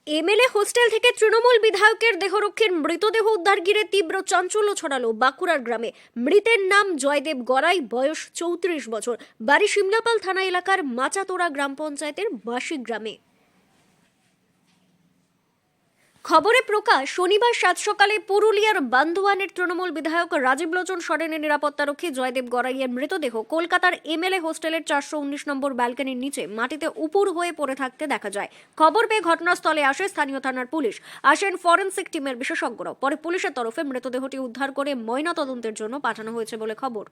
MLA hostel থেকে তৃণমূল বিধায়কের দেহরক্ষীর মৃতদেহ উদ্ধার ঘিরে তীব্র চাঞ্চল্য ছড়ালো বাঁকুড়ার গ্রামে। মৃতের নাম জয়দেব গড়াই, বয়স 34 বছর, বাড়ি শিমলাপাল থানা এলাকার মাচাতোড়া গ্রাম পঞ্চায়েতের বাসি গ্রামে। খবরে প্রকাশ, শনিবার সাত সকালে পুরুলিয়ার বান্দোয়ানের তৃণমূল বিধায়ক রাজীব লোচন সরেনের নিরাপত্তারক্ষী জয়দেব গড়াইয়ের মৃতদেহ কলকাতার এমএলএ হোস্টেলের 419 নম্বর ব্যালকনির নিচে মাটিতে উপুড় হয়ে পড়ে থাকতে দেখা যায়। খবর পেয়ে ঘটনাস্থলে আসে স্থানীয় থানার পুলিশ, আসেন ফরেনসিক টিমের বিশেষজ্ঞরা। পরে পুলিশের তরফে মৃতদেহটি উদ্ধার করে ময়নাতদন্তের জন্য পাঠানো হয়েছে বলে খবর।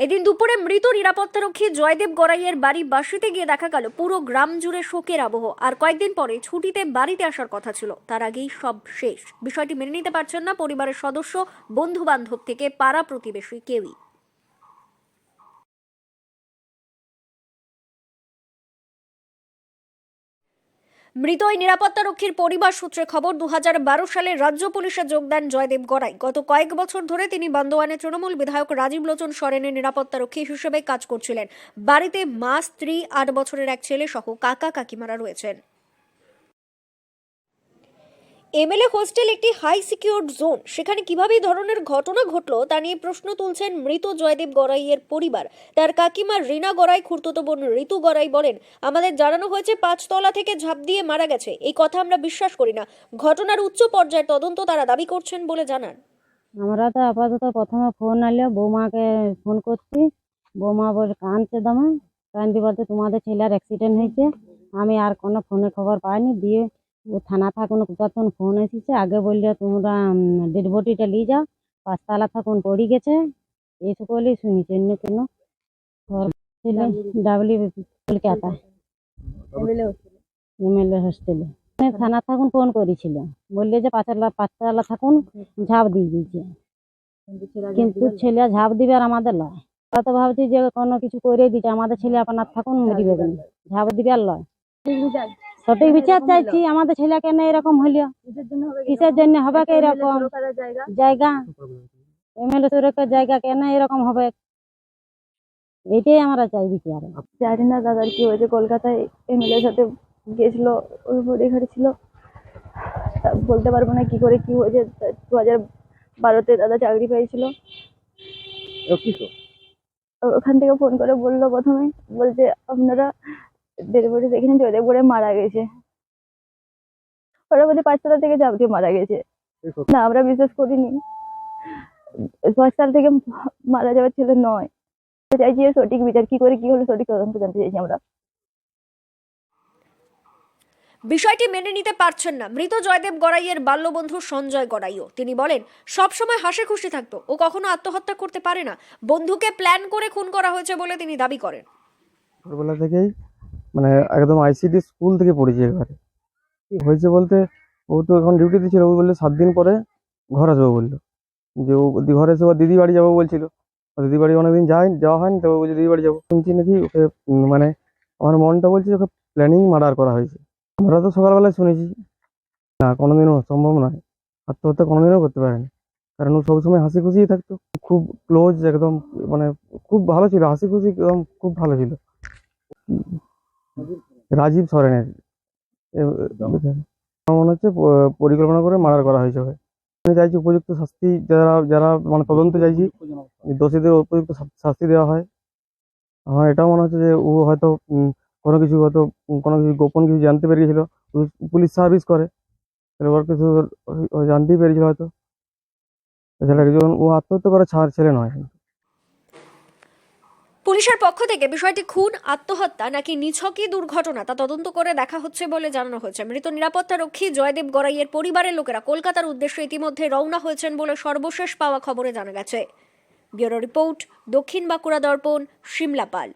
এদিন দুপুরে মৃত নিরাপত্তারক্ষী জয়দেব গড়াইয়ের বাড়ি বাসিতে গিয়ে দেখা গেল পুরো গ্রাম জুড়ে শোকের আবহ। আর কয়েকদিন পরে ছুটিতে বাড়িতে আসার কথা ছিল, তার আগেই সব শেষ। বিষয়টি মেনে নিতে পারছেন না পরিবারের সদস্য, বন্ধু বান্ধব থেকে পাড়া প্রতিবেশী কেউই। মৃত ওই নিরাপত্তারক্ষীর পরিবার সূত্রে খবর, 2012 সালে রাজ্য পুলিশে যোগ দেন জয়দেব গড়াই। গত কয়েক বছর ধরে তিনি বান্দোয়ানে তৃণমূল বিধায়ক রাজীব লোচন সরেনের নিরাপত্তারক্ষী হিসেবে কাজ করছিলেন। বাড়িতে মা, স্ত্রী, 8 বছরের এক ছেলে সহ কাকা কাকিমারা রয়েছেন। এমএলএ হোস্টেল একটি হাই সিকিউরড জোন, সেখানে কিভাবে এই ধরনের ঘটনা ঘটলো তা নিয়ে প্রশ্ন তুলছেন মৃত জয়দেব গড়াইয়ের পরিবার। তার কাকিমা রীনা গড়াই, খুড়তুতো বোন ঋতু গড়াই বলেন, আমাদের জানানো হয়েছে 5 তলা থেকে ঝাঁপ দিয়ে মারা গেছে। এই কথা আমরা বিশ্বাস করি না। ঘটনার উচ্চ পর্যায়ের তদন্ত তারা দাবি করছেন বলে জানান। আমরা তো আপাতত প্রথমে ফোন আনলে বৌমাকে ফোন করছি, বৌমা বলে কাঁদছে দমে, কান্দি বলতে তোমাদের ছেলের অ্যাক্সিডেন্ট হয়েছে। আমি আর কোনো ফোনে খবর পাইনি। দিয়ে ও থানা থাকুন যখন ফোন এসেছে, আগে বললে তোমরা ডেড বডিটা নিয়ে যাও, 5 তলা থাকুন পড়ে গেছে। এই সকলেই শুনেছি, অন্য কেন ছেলে ডাবলি কলকাতা এমএলএ হোস্টেলে থানা থাকুন ফোন করেছিল, বললে যে 5 তলা থাকুন ঝাঁপ দিয়ে দিয়েছে। কিন্তু ছেলে ঝাঁপ দিবে আর আমাদের লয়। আমরা তো ভাবছি যে কোনো কিছু করে দিচ্ছে, আমাদের ছেলে আপনার থাকুন মরিবে কেন, ঝাঁপ দিবে আর লয়। সঠিক বিচার চাইছি, আমাদের ছেলে কেন এরকম হইল, কিসের জন্য হবে এরকম জায়গা, এমএলএ সুরক্ষার জায়গা কেন এরকম হবে, এইটাই আমরা চাই বিচার। জানি না দাদার কি হয়েছে, কলকাতায় এমএলএর সাথে গেছিল, ওই বডি ঘাড়ি ছিল। তা বলতে পারবো না কি করে কি হয়েছে। 2012-তে দাদা চাকরি পেয়েছিল। ওখান থেকে ফোন করে বললো, প্রথমে বলছে আপনারা ডেড বডি দেখেছেন, জয়দেব করে মারা গেছে। ওরা বলছে 5 তলা থেকে ঝাঁপ দিয়ে মারা গেছে। না, আমরা বিশ্বাস করিনি। 5 তলা থেকে মারা যাওয়ার ছেলে নয়। চাইছি এর সঠিক বিচার, কি করে কি হলো সঠিক তদন্ত জানতে চাইছি আমরা। বিষয়টি মেনে নিতে পারছেন না মৃত জয়দেব গড়াইয়ের বাল্যবন্ধু সঞ্জয় গড়াইও। তিনি বলেন, সবসময় হাসি খুশি থাকতো, ও কখনো আত্মহত্যা করতে পারে না। বন্ধুকে প্ল্যান করে খুন করা হয়েছে বলে তিনি দাবি করেন। ছোটবেলা থেকেই মানে একদম আইসিডি স্কুল থেকে পড়েছি। এবারে কি হয়েছে বলতে, ও তো এখন ডিউটিতে ছিল, ও বললে 7 দিন পরে ঘর আসবো বললো, যে ও ঘরে এসে ওর দিদি বাড়ি যাবো বলছিল। দিদি বাড়ি অনেকদিন যাওয়া হয়নি, তো ও বলছে দিদি বাড়ি যাবো। শুনছি নাকি ওকে মানে আমার মনটা বলছে ওকে প্ল্যানিং মার্ডার করা হয়েছে। আমরা তো সকালবেলায় শুনেছি, না কোনোদিনও সম্ভব নয়, আত্মহত্যা কোনোদিনও করতে পারেনি। কারণ ও সবসময় হাসি খুশিই থাকতো, খুব ক্লোজ একদম, মানে খুব ভালো ছিল, হাসি খুশি একদম খুব ভালো ছিল। রাজীব সরেনের আমার মনে হচ্ছে পরিকল্পনা করে মার্ডার করা হয়েছে ওকে। আমি চাইছি উপযুক্ত শাস্তি, যারা যারা মানে তদন্ত চাইছি, দোষীদের উপযুক্ত শাস্তি দেওয়া হয়। আমার এটাও মনে হচ্ছে যে ও হয়তো কোনো কিছু গোপন কিছু জানতে পেরে গেছিল, পুলিশ সার্ভিস করে, তাহলে ওর কিছু ও জানতেই পেরেছিল হয়তো। এছাড়া একজন ও আত্মহত্যা করা ছেলে নয়। পুলিশের পক্ষ থেকে বিষয়টি খুন, আত্মহত্যা নাকি নিছকই দুর্ঘটনা তা তদন্ত করে দেখা হচ্ছে বলে জানানো হয়েছে। মৃত নিরাপত্তারক্ষী জয়দেব গড়াইয়ের পরিবারের লোকেরা কলকাতার উদ্দেশ্যে ইতিমধ্যে রওনা হয়েছেন বলে সর্বশেষ পাওয়া খবরে জানা গেছে। ব্যুরো রিপোর্ট, দক্ষিণ বাঁকুড়া দর্পণ, শিমলাপাল।